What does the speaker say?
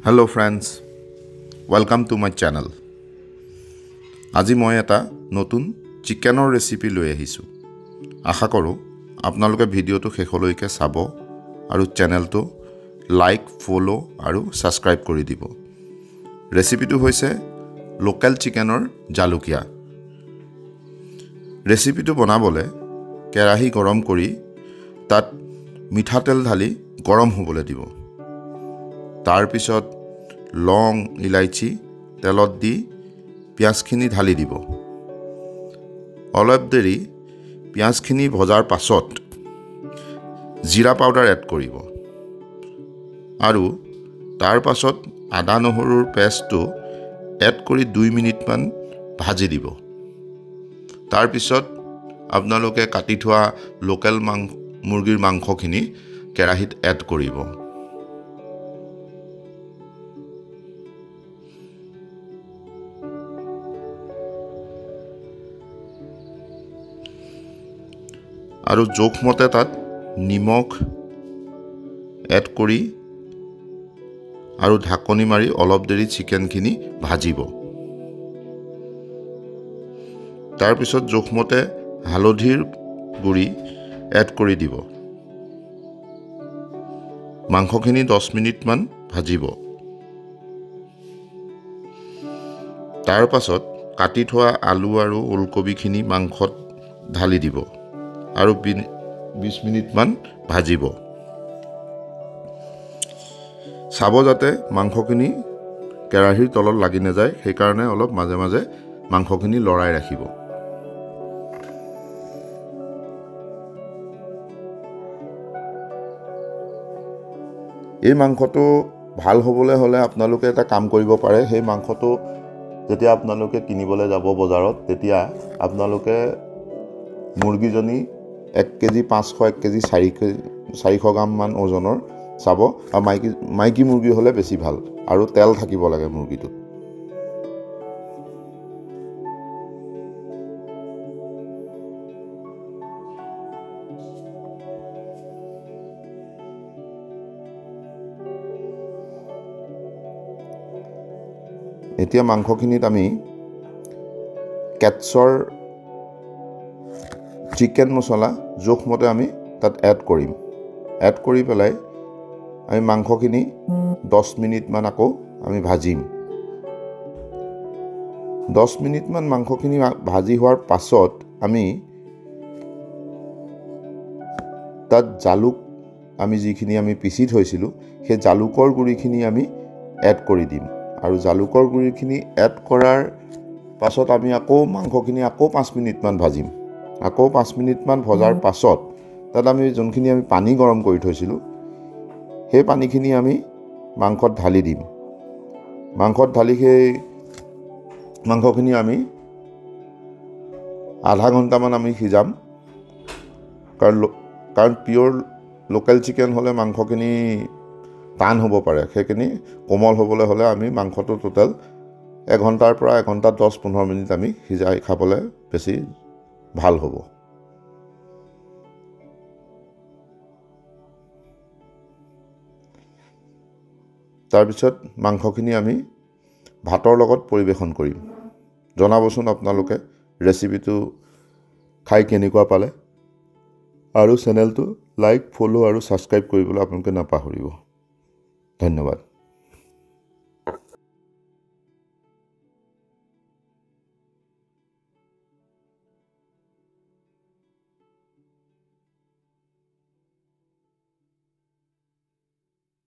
Hello friends, welcome to my channel. আজি মই এটা নতুন চিকেনৰ ৰেচিপি লৈ আহিছোঁ। আশা কৰোঁ আপোনালোকে ভিডিঅ'টো শেষলৈকে চাব আৰু চেনেলটো লাইক, ফলো আৰু সাবস্ক্ৰাইব কৰি দিব। ৰেচিপিটো হৈছে লোকেল চিকেনৰ জালুকিয়া। ৰেচিপিটো বনাবলৈ কেৰাহী গৰম কৰি তাত মিঠাতেল ঢালি গৰম হ'বলৈ দিব। তাৰ পিছত লং, ইলাইচি তেলত দি পিয়াজখিনি ঢালি দিব। অলপ দেৰি পিয়াজখিনি ভজাৰ পাছত জিৰা পাউডাৰ এড কৰিব আৰু তাৰ পাছত আদা নহৰুৰ পেষ্টটো এড কৰি 2 মিনিটমান ভাজি দিব। তাৰ পিছত আপোনালোকে কাটি থোৱা লোকেল মুৰ্গীৰ মাংসখিনি কেৰাহীত এড কৰিব। আৰু জোখমতে তাত নিমখ এড কৰি আৰু ঢাকনি মাৰি অলপ দেৰি চিকেনখিনি ভাজিব। তাৰ পিছত জোখমতে হালধিৰ গুড়ি এড কৰি দিব। মাংসখিনি 10 মিনিটমান ভাজিব। তাৰ পাছত কাটি থোৱা আলু আৰু ওলকবিখিনি মাংসত ঢালি দিব আৰু 20 মিনিটমান ভাজিব। চাব যাতে মাংসখিনি কেৰাহীৰ তলত লাগি নাযায়, সেইকাৰণে অলপ মাজে মাজে মাংসখিনি লৰাই ৰাখিব। এই মাংসটো ভাল হ'বলৈ হ'লে আপোনালোকে এটা কাম কৰিব পাৰে। সেই মাংসটো যেতিয়া আপোনালোকে কিনিবলৈ যাব বজাৰত, তেতিয়া আপোনালোকে মুৰ্গীজনী 1 কেজি 500, 1 কেজি 400 গ্ৰামমান ওজনৰ চাব। আৰু মাইকী মুৰ্গী হ'লে বেছি ভাল আৰু তেল থাকিব লাগে মুৰ্গীটোত। এতিয়া মাংসখিনিত আমি কেটছৰ চিকেন মছলা জোখমতে আমি তাত এড কৰিম। এড কৰি পেলাই আমি মাংসখিনি 10 মিনিটমান আকৌ আমি ভাজিম। 10 মিনিটমান মাংসখিনি ভাজি হোৱাৰ পাছত আমি তাত জালুক আমি যিখিনি পিচি থৈছিলোঁ, সেই জালুকৰ গুড়িখিনি আমি এড কৰি দিম। আৰু জালুকৰ গুড়িখিনি এড কৰাৰ পাছত আমি আকৌ মাংসখিনি 5 মিনিটমান ভাজিম। আকৌ 5 মিনিটমান ভজাৰ পাছত তাত আমি যোনখিনি পানী গৰম কৰি থৈছিলোঁ, সেই পানীখিনি আমি মাংসত ঢালি দিম। মাংসত ঢালি সেই মাংসখিনি আমি আধা ঘণ্টামান আমি সিজাম। কাৰণ পিয়'ৰ লোকেল চিকেন হ'লে মাংসখিনি টান হ'ব পাৰে। সেইখিনি কোমল হ'বলৈ হ'লে আমি মাংসটো টোটেল 1 ঘণ্টাৰ পৰা 1 ঘণ্টা 10-15 মিনিট আমি সিজাই খাবলৈ বেছি ভাল হ'ব। তাৰপিছত মাংসখিনি আমি ভাতৰ লগত পৰিৱেশন কৰিম। জনাবচোন আপোনালোকে ৰেচিপিটো খাই কেনেকুৱা পালে। আৰু চেনেলটো লাইক, ফলো আৰু সাবস্ক্ৰাইব কৰিবলৈ আপোনালোকে নাপাহৰিব। ধন্যবাদ।